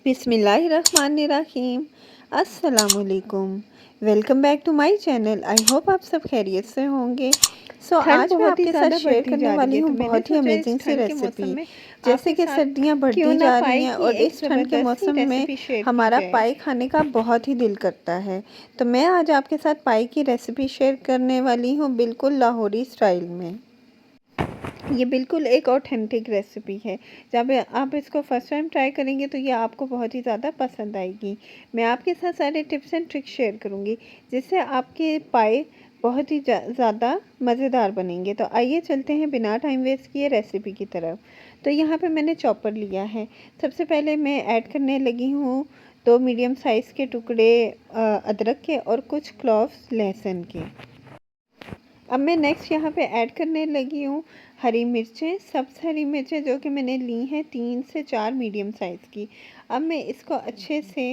बिस्मिल्लाहिर्रहमानिर्रहीम। अस्सलामुअलैकुम। Welcome back to my channel. I hope आप सब खैरियत से होंगे। आज मैं आपके साथ शेयर करने वाली हूँ बहुत ही अमेजिंग सी रेसिपी। जैसे कि सर्दियाँ बढ़ती जा रही हैं और इस ठंड के मौसम में हमारा पाई खाने का बहुत ही दिल करता है, तो मैं आज आपके साथ पाई की रेसिपी शेयर करने वाली हूँ बिल्कुल लाहौरी स्टाइल में। ये बिल्कुल एक ऑथेंटिक रेसिपी है। जब आप इसको फर्स्ट टाइम ट्राई करेंगे तो ये आपको बहुत ही ज़्यादा पसंद आएगी। मैं आपके साथ सारे टिप्स एंड ट्रिक्स शेयर करूँगी जिससे आपके पाए बहुत ही ज़्यादा मज़ेदार बनेंगे। तो आइए चलते हैं बिना टाइम वेस्ट किए रेसिपी की तरफ। तो यहाँ पे मैंने चॉपर लिया है। सबसे पहले मैं ऐड करने लगी हूँ 2 मीडियम साइज़ के टुकड़े अदरक के और कुछ क्लॉव्स लहसुन के। अब मैं नेक्स्ट यहाँ पे ऐड करने लगी हूँ हरी मिर्चें। सब हरी मिर्चें जो कि मैंने ली हैं 3 से 4 मीडियम साइज़ की। अब मैं इसको अच्छे से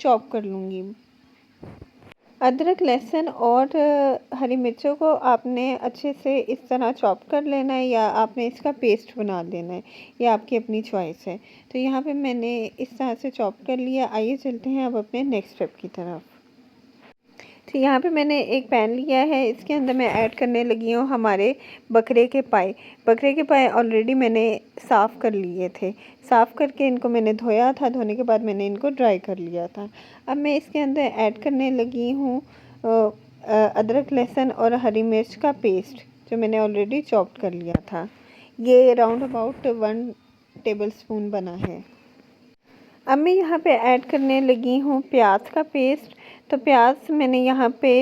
चॉप कर लूँगी। अदरक लहसुन और हरी मिर्चों को आपने अच्छे से इस तरह चॉप कर लेना है या आपने इसका पेस्ट बना देना है, ये आपकी अपनी चॉइस है। तो यहाँ पे मैंने इस तरह से चॉप कर लिया। आइए चलते हैं अब अपने नेक्स्ट स्टेप की तरफ। तो यहाँ पे मैंने एक पैन लिया है, इसके अंदर मैं ऐड करने लगी हूँ हमारे बकरे के पाए। बकरे के पाए ऑलरेडी मैंने साफ़ कर लिए थे। साफ़ करके इनको मैंने धोया था। धोने के बाद मैंने इनको ड्राई कर लिया था। अब मैं इसके अंदर ऐड करने लगी हूँ अदरक लहसुन और हरी मिर्च का पेस्ट जो मैंने ऑलरेडी चॉप्ड कर लिया था। ये राउंड अबाउट 1 टेबलस्पून बना है। अब मैं यहाँ पे ऐड करने लगी हूँ प्याज का पेस्ट। तो प्याज मैंने यहाँ पे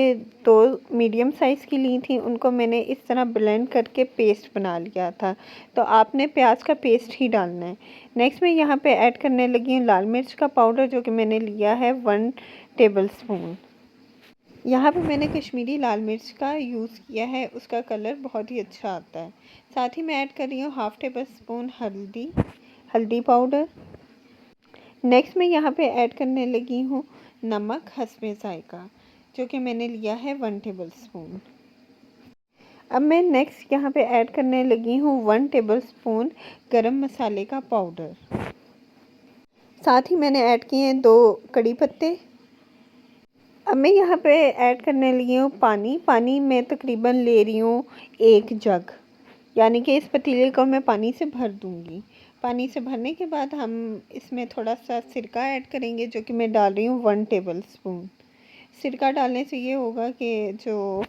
2 मीडियम साइज़ की ली थी, उनको मैंने इस तरह ब्लेंड करके पेस्ट बना लिया था। तो आपने प्याज का पेस्ट ही डालना है। नेक्स्ट मैं यहाँ पे ऐड करने लगी हूँ लाल मिर्च का पाउडर जो कि मैंने लिया है 1 टेबलस्पून। यहाँ पे मैंने कश्मीरी लाल मिर्च का यूज़ किया है, उसका कलर बहुत ही अच्छा आता है। साथ ही मैं ऐड कर रही हूँ हाफ़ टेबलस्पून हल्दी पाउडर। नेक्स्ट मैं यहाँ पे ऐड करने लगी हूँ नमक हस्बे ज़ायक़ा जो कि मैंने लिया है 1 टेबलस्पून। अब मैं नेक्स्ट यहाँ पे ऐड करने लगी हूँ 1 टेबलस्पून गरम मसाले का पाउडर। साथ ही मैंने ऐड किए हैं 2 कड़ी पत्ते। अब मैं यहाँ पे ऐड करने लगी हूँ पानी मैं तकरीबन ले रही हूँ 1 जग, यानी कि इस पतीले को मैं पानी से भर दूँगी। पानी से भरने के बाद हम इसमें थोड़ा सा सिरका ऐड करेंगे जो कि मैं डाल रही हूँ 1 टेबलस्पून। सिरका डालने से ये होगा कि जो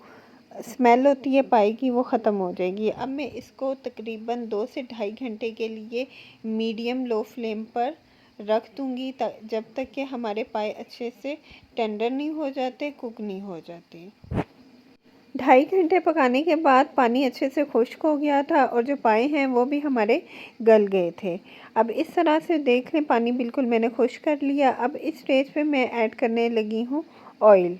स्मेल होती है पाई की वो ख़त्म हो जाएगी। अब मैं इसको तकरीबन 2 से ढाई घंटे के लिए मीडियम लो फ्लेम पर रख दूँगी जब तक कि हमारे पाए अच्छे से टेंडर नहीं हो जाते, कुक नहीं हो जाते। 2.5 घंटे पकाने के बाद पानी अच्छे से खुश्क हो गया था और जो पाए हैं वो भी हमारे गल गए थे। अब इस तरह से देख लें पानी बिल्कुल मैंने खुश्क कर लिया। अब इस स्टेज पे मैं ऐड करने लगी हूँ ऑयल।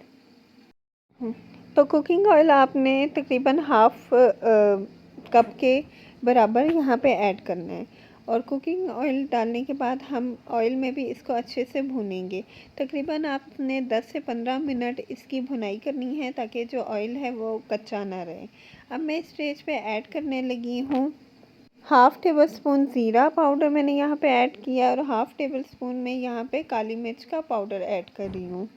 तो कुकिंग ऑयल आपने तकरीबन हाफ़ कप के बराबर यहाँ पे ऐड करना है और कुकिंग ऑयल डालने के बाद हम ऑयल में भी इसको अच्छे से भूनेंगे। तकरीबन आपने 10 से 15 मिनट इसकी भुनाई करनी है ताकि जो ऑयल है वो कच्चा ना रहे। अब मैं इस स्टेज पे ऐड करने लगी हूँ हाफ़ टेबल स्पून ज़ीरा पाउडर मैंने यहाँ पे ऐड किया और हाफ़ टेबल स्पून में यहाँ पे काली मिर्च का पाउडर ऐड कर रही हूँ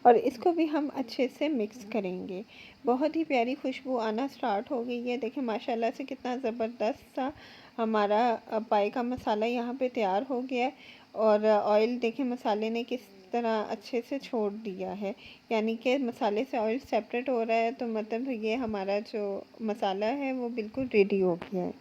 और इसको भी हम अच्छे से मिक्स करेंगे। बहुत ही प्यारी खुशबू आना स्टार्ट हो गई है। देखें माशाल्लाह से कितना ज़बरदस्त सा हमारा पाई का मसाला यहाँ पे तैयार हो गया है और ऑयल देखें मसाले ने किस तरह अच्छे से छोड़ दिया है, यानी कि मसाले से ऑयल सेपरेट हो रहा है। तो मतलब ये हमारा जो मसाला है वो बिल्कुल रेडी हो गया है।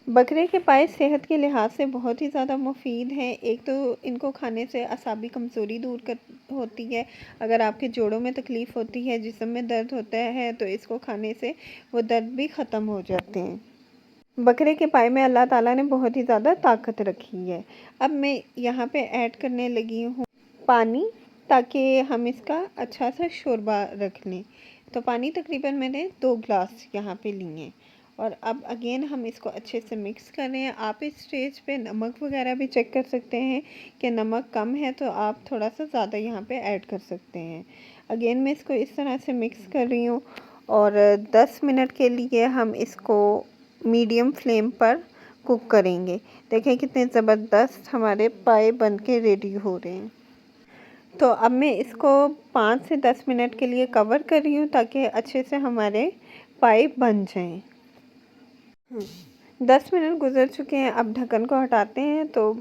बकरे के पाए सेहत के लिहाज से बहुत ही ज़्यादा मुफीद हैं। एक तो इनको खाने से असाबी कमज़ोरी दूर कर होती है। अगर आपके जोड़ों में तकलीफ़ होती है, जिस्म में दर्द होता है, तो इसको खाने से वो दर्द भी ख़त्म हो जाते हैं। बकरे के पाए में अल्लाह ताला ने बहुत ही ज़्यादा ताकत रखी है। अब मैं यहाँ पे ऐड करने लगी हूँ पानी ताकि हम इसका अच्छा सा शोरबा रख लें। तो पानी तकरीबन मैंने 2 ग्लास यहाँ पे लिए हैं और अब अगेन हम इसको अच्छे से मिक्स कर रहे हैं। आप इस स्टेज पे नमक वगैरह भी चेक कर सकते हैं कि नमक कम है तो आप थोड़ा सा ज़्यादा यहाँ पे ऐड कर सकते हैं। अगेन मैं इसको इस तरह से मिक्स कर रही हूँ और 10 मिनट के लिए हम इसको मीडियम फ्लेम पर कुक करेंगे। देखें कितने ज़बरदस्त हमारे पाए बन के रेडी हो रहे हैं। तो अब मैं इसको 5 से 10 मिनट के लिए कवर कर रही हूँ ताकि अच्छे से हमारे पाए बन जाएं। 10 मिनट गुजर चुके हैं। अब ढक्कन को हटाते हैं तो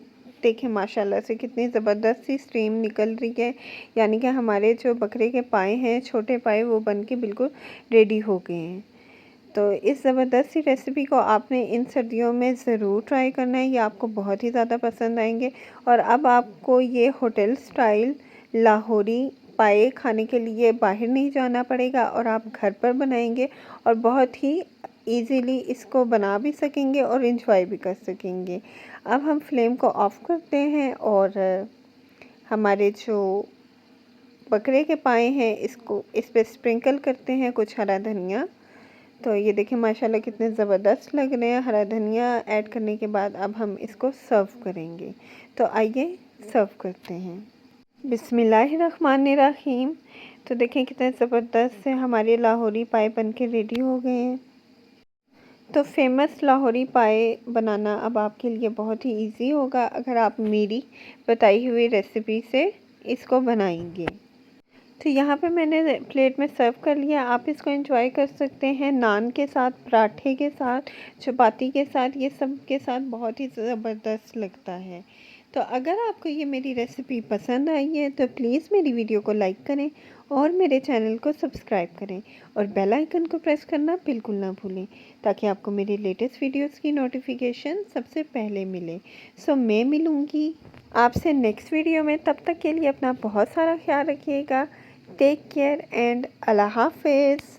देखें माशाल्लाह से कितनी ज़बरदस्त सी स्टीम निकल रही है, यानी कि हमारे जो बकरे के पाए हैं, छोटे पाए, वो बन के बिल्कुल रेडी हो गए हैं। तो इस ज़बरदस्त सी रेसिपी को आपने इन सर्दियों में ज़रूर ट्राई करना है, ये आपको बहुत ही ज़्यादा पसंद आएंगे। और अब आपको ये होटल स्टाइल लाहौरी पाए खाने के लिए बाहर नहीं जाना पड़ेगा और आप घर पर बनाएंगे और बहुत ही इजीली इसको बना भी सकेंगे और इंजॉय भी कर सकेंगे। अब हम फ्लेम को ऑफ़ करते हैं और हमारे जो बकरे के पाए हैं इसको इस पे स्प्रिंकल करते हैं कुछ हरा धनिया। तो ये देखिए माशाल्लाह कितने ज़बरदस्त लग रहे हैं। हरा धनिया ऐड करने के बाद अब हम इसको सर्व करेंगे। तो आइए सर्व करते हैं। बिस्मिल्लाहिर्रहमानिर्रहीम। तो देखें कितने ज़बरदस्त से हमारे लाहौरी पाए बन के रेडी हो गए हैं। तो फेमस लाहौरी पाए बनाना अब आपके लिए बहुत ही इजी होगा अगर आप मेरी बताई हुई रेसिपी से इसको बनाएंगे। तो यहाँ पे मैंने प्लेट में सर्व कर लिया। आप इसको एंजॉय कर सकते हैं नान के साथ, पराठे के साथ, चपाती के साथ, ये सब के साथ बहुत ही ज़बरदस्त लगता है। तो अगर आपको ये मेरी रेसिपी पसंद आई है तो प्लीज़ मेरी वीडियो को लाइक करें और मेरे चैनल को सब्सक्राइब करें और बेल आइकन को प्रेस करना बिल्कुल ना भूलें ताकि आपको मेरी लेटेस्ट वीडियोस की नोटिफिकेशन सबसे पहले मिले। सो मैं मिलूँगी आपसे नेक्स्ट वीडियो में। तब तक के लिए अपना बहुत सारा ख्याल रखिएगा। टेक केयर एंड अल्लाह हाफिज़।